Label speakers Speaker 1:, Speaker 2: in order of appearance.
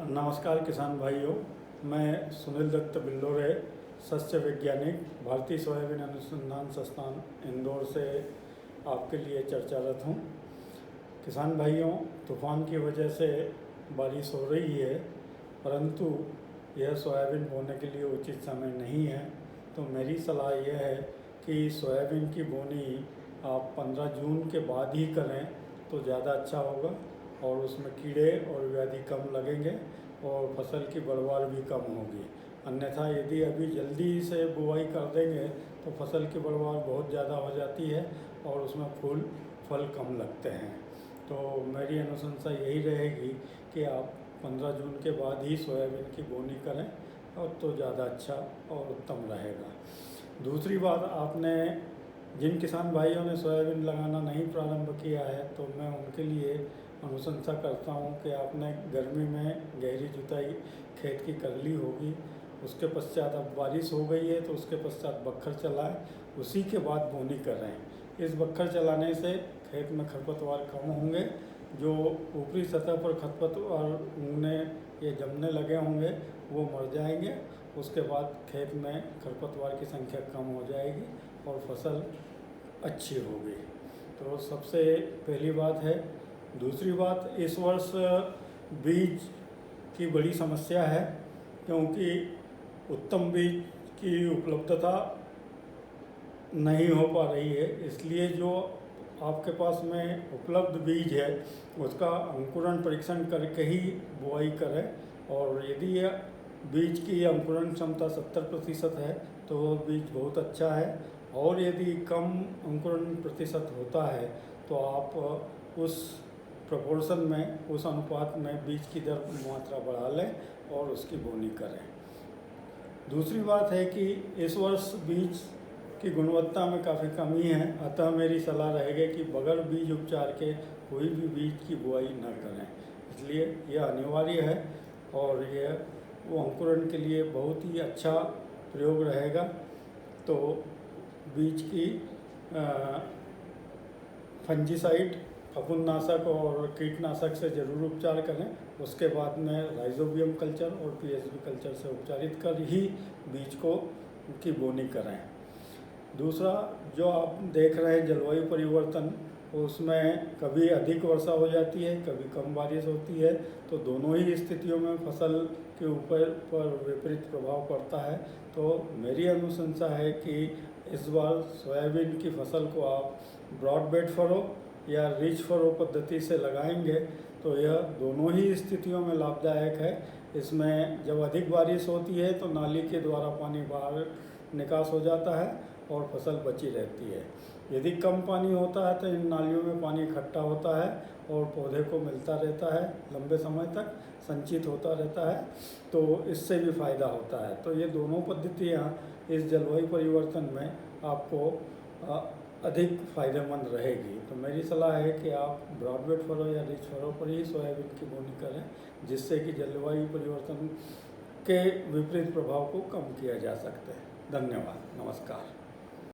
Speaker 1: नमस्कार किसान भाइयों, मैं सुनील दत्त बिल्लोरे, सस्य वैज्ञानिक, भारतीय सोयाबीन अनुसंधान संस्थान इंदौर से आपके लिए चर्चारत हूँ। किसान भाइयों, तूफ़ान की वजह से बारिश हो रही है, परंतु यह सोयाबीन बोने के लिए उचित समय नहीं है। तो मेरी सलाह यह है कि सोयाबीन की बोनी आप 15 जून के बाद ही करें तो ज़्यादा अच्छा होगा और उसमें कीड़े और व्याधि कम लगेंगे और फसल की बढ़वार भी कम होगी। अन्यथा यदि अभी जल्दी से बुआई कर देंगे तो फसल की बढ़वार बहुत ज़्यादा हो जाती है और उसमें फूल फल कम लगते हैं। तो मेरी अनुशंसा यही रहेगी कि आप 15 जून के बाद ही सोयाबीन की बोनी करें और तो ज़्यादा अच्छा और उत्तम रहेगा। दूसरी बात, आपने जिन किसान भाइयों ने सोयाबीन लगाना नहीं प्रारंभ किया है तो मैं उनके लिए अनुशंसा करता हूं कि आपने गर्मी में गहरी जुताई खेत की कर ली होगी, उसके पश्चात अब बारिश हो गई है तो उसके पश्चात बखर चलाएं, उसी के बाद बोनी करें। इस बखर चलाने से खेत में खरपतवार कम होंगे, जो ऊपरी सतह पर खरपतवार उगने या जमने लगे होंगे वो मर जाएंगे। उसके बाद खेत में खरपतवार की संख्या कम हो जाएगी और फसल अच्छी होगी। तो सबसे पहली बात है। दूसरी बात, इस वर्ष बीज की बड़ी समस्या है क्योंकि उत्तम बीज की उपलब्धता नहीं हो पा रही है। इसलिए जो आपके पास में उपलब्ध बीज है उसका अंकुरण परीक्षण करके ही बुआई करें और यदि यह बीज की अंकुरण क्षमता 70% है तो वो बीज बहुत अच्छा है और यदि कम अंकुरण प्रतिशत होता है तो आप उस प्रोपोर्शन में, उस अनुपात में बीज की दर मात्रा बढ़ा लें और उसकी बोनी करें। दूसरी बात है कि इस वर्ष बीज की गुणवत्ता में काफ़ी कमी है, अतः मेरी सलाह रहेगी कि बगैर बीज उपचार के कोई भी बीज की बुआई न करें। इसलिए यह अनिवार्य है और यह वो अंकुरण के लिए बहुत ही अच्छा प्रयोग रहेगा। तो बीज की फंजीसाइड, फफूंदनाशक और कीटनाशक से जरूर उपचार करें। उसके बाद में राइजोबियम कल्चर और पीएसबी कल्चर से उपचारित कर ही बीज की बोनी करें। दूसरा, जो आप देख रहे हैं जलवायु परिवर्तन, उसमें कभी अधिक वर्षा हो जाती है, कभी कम बारिश होती है, तो दोनों ही स्थितियों में फसल के ऊपर विपरीत प्रभाव पड़ता है। तो मेरी अनुशंसा है कि इस बार सोयाबीन की फसल को आप ब्रॉड बेड फरो या रिच फरो पद्धति से लगाएंगे तो यह दोनों ही स्थितियों में लाभदायक है। इसमें जब अधिक बारिश होती है तो नाली के द्वारा पानी बाहर निकास हो जाता है और फसल बची रहती है। यदि कम पानी होता है तो इन नालियों में पानी इकट्ठा होता है और पौधे को मिलता रहता है, लंबे समय तक संचित होता रहता है, तो इससे भी फ़ायदा होता है। तो ये दोनों पद्धतियाँ इस जलवायु परिवर्तन में आपको अधिक फ़ायदेमंद रहेगी। तो मेरी सलाह है कि आप ब्रॉडबेड फरो या रिच फरो पर ही सोयाबीन की बोनी करें, जिससे कि जलवायु परिवर्तन के विपरीत प्रभाव को कम किया जा सकता है। धन्यवाद, नमस्कार।